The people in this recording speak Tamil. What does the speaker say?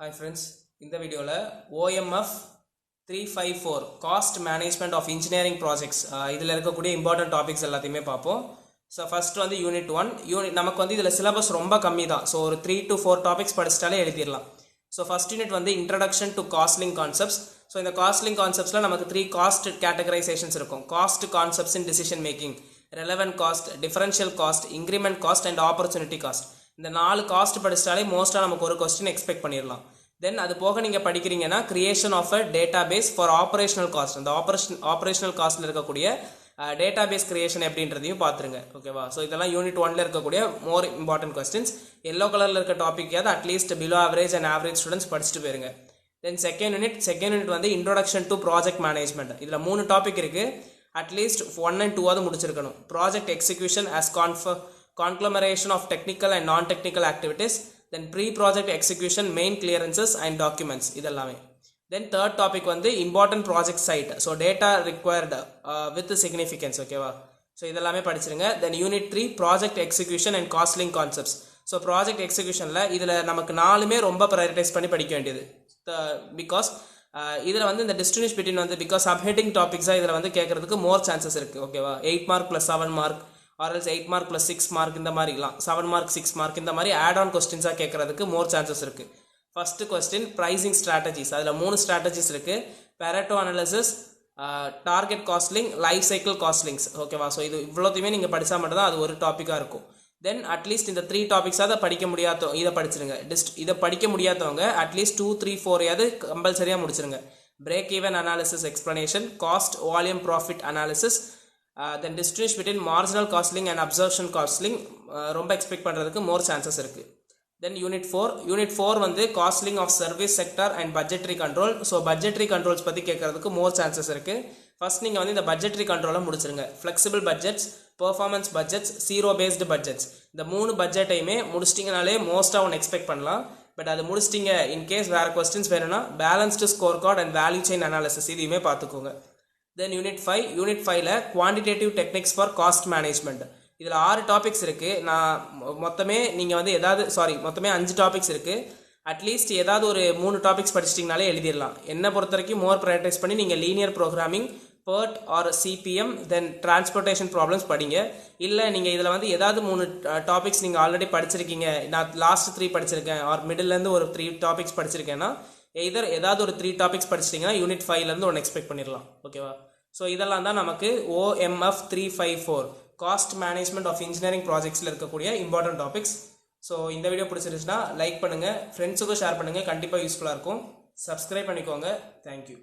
Hi friends, இந்த வீடியோல OMF 354 Cost Management of Engineering Projects இதில் இருக்கக்கூடிய important topics எல்லாத்தையுமே பார்ப்போம். So first வந்து யூனிட் 1 நமக்கு வந்து இதில் சிலபஸ் ரொம்ப கம்மி தான். ஸோ ஒரு 3 to 4 டாபிக்ஸ் படிச்சிட்டாலே எழுதிடலாம். ஸோ ஃபர்ஸ்ட் யூனிட் வந்து இன்ட்ரடக்ஷன் டு காஸ்ட்லிங் கான்செப்ட்ஸ். ஸோ இந்த காஸ்ட்லிங் கான்செப்ட்ஸில் நமக்கு 3 காஸ்ட் கேட்டகரைசேஷன்ஸ் இருக்கும். Cost concepts in decision making, relevant cost, differential cost, increment cost and opportunity cost. இந்த 4 காஸ்ட் படிச்சிட்டாலே மோஸ்ட்டாக நமக்கு ஒரு கொஸ்டின் எக்ஸ்பெக்ட் பண்ணிடலாம். தென் அது போக நீங்கள் படிக்கிறீங்கன்னா creation of a data base for operational cost. அந்த ஆப்ரேஷனல் காஸ்ட்டில் இருக்கக்கூடிய டேட்டா பேஸ் கிரியேஷன் எப்படின்றதையும் பார்த்துருங்க. ஓகேவா? ஸோ இதெல்லாம் யூனிட் 1ல் இருக்கக்கூடிய மோர் இம்பார்ட்டன்ட் கொஸ்டின்ஸ். எல்லோ கலரில் இருக்க டாப்பிக்காவது at least below average and average students படிச்சுட்டு போயிருங்க. தென் செகண்ட் யூனிட் வந்து இன்ட்ரோடக்ஷன் டு ப்ராஜெக்ட் மேனேஜ்மெண்ட். இதில் 3 டாபிக் இருக்குது. அட்லீஸ்ட் 1 and 2 முடிச்சிருக்கணும். Project execution as conglomeration of technical and non-technical activities, then pre-project execution, main clearances and documents இதெல்லாமே. Then third topic வந்து important project site, so data required with significance. ஓகேவா? ஸோ இதெல்லாமே படிச்சிருங்க. Then unit 3 project execution and costing concepts. So project எக்ஸிக்யூஷனில் இதில் நமக்கு 4மே ரொம்ப ப்ரையாரிட்டைஸ் பண்ணி படிக்க வேண்டியது. பிகாஸ் இதில் வந்து இந்த டிஸ்டிங்விஷ் பிட்வீன் வந்து பிகாஸ் சப்ஹெட்டிங் டாபிக்ஸாக இதில் வந்து கேட்கறதுக்கு மோர் சான்சஸ் இருக்குது. ஓகேவா? 8 mark + 7 mark or else 8 mark + 6 mark இந்த மாதிரிலாம் 7 mark 6 mark இந்த மாதிரி ஆட் ஆன் கொஸ்டின்ஸாக கேட்கறதுக்கு மோர் சான்சஸ் இருக்குது. First question pricing strategies. அதில் 3 ஸ்ட்ராட்டஜிஸ் இருக்குது. Pareto analysis, target costing, life cycle costings. ஓகேவா? ஸோ இது இவ்வளோத்தையுமே நீங்கள் படித்தா மட்டும் தான் அது ஒரு டாப்பிக்காக இருக்கும். தென் அட்லீஸ்ட் இந்த 3 டாபிக்ஸாக படிக்க முடியாதவங்க இதை படிச்சிருங்க. இதை படிக்க முடியாதவங்க அட்லீஸ்ட் 2, 3, 4 கம்பல்சரியாக முடிச்சிருங்க. Break even analysis explanation, cost volume profit analysis, then distinguish between marginal costing and absorption costing ரொம்ப எக்ஸ்பெக்ட் பண்ணுறதுக்கு மோர் சான்சஸ் இருக்குது. தென் யூனிட் 4 வந்து costing of service sector and budgetary control. So budgetary controls பற்றி கேட்கறதுக்கு மோர் சான்சஸ் இருக்குது. ஃபர்ஸ்ட் நீங்கள் வந்து இந்த பட்ஜெட்ரி கண்ட்ரோலை முடிச்சிருங்க. Flexible budgets, performance budgets, zero based budgets. இந்த 3 பட்ஜெட்டையுமே முடிச்சிட்டிங்கனாலே மோஸ்ட்டாக ஒன்று எக்ஸ்பெக்ட் பண்ணலாம். பட் அது முடிச்சிட்டிங்க இன்கேஸ் வேறு கொஸ்டின்ஸ் வேணும்னா balanced score card and value chain analysis இதையுமே பார்த்துக்கோங்க. தென் யூனிட் 5ல quantitative techniques for cost management. இதில் 6 டாபிக்ஸ் இருக்குது. நான் மொத்தமே நீங்கள் வந்து மொத்தமே 5 டாபிக்ஸ் இருக்குது. அட்லீஸ்ட் ஏதாவது ஒரு 3 டாபிக்ஸ் படிச்சிட்டிங்கனாலே எழுதிடலாம். என்னை பொறுத்த வரைக்கும் மோர் ப்ரையாரிட்டைஸ் பண்ணி நீங்கள் linear programming, PERT or CPM, then transportation problems படிங்க. இல்லை நீங்கள் இதில் வந்து ஏதாவது 3 டாபிக்ஸ் நீங்கள் ஆல்ரெடி படிச்சிருக்கீங்க, நான் லாஸ்ட் 3 படிச்சிருக்கேன் ஆர் மிடில்லேருந்து ஒரு 3 டாபிக்ஸ் படிச்சிருக்கேன்னா ஏதாவது ஒரு 3 டாபிக்ஸ் படிச்சிட்டிங்கன்னா யூனிட் 5லேருந்து ஒன்று எக்ஸ்பெக்ட் பண்ணிடலாம். ஓகேவா? ஸோ இதெல்லாம் தான் நமக்கு OMF 354 cost management of engineering ப்ராஜெக்ட்ஸில் இருக்கக்கூடிய இம்பார்ட்டன்ட் டாபிக்ஸ். ஸோ இந்த வீடியோ பிடிச்சிருச்சுன்னா லைக் பண்ணுங்கள், ஃப்ரெண்ட்ஸுக்கும் ஷேர் பண்ணுங்கள், கண்டிப்பாக யூஸ்ஃபுல்லாக இருக்கும். சப்ஸ்கிரைப் பண்ணிக்கோங்க. தேங்க்யூ.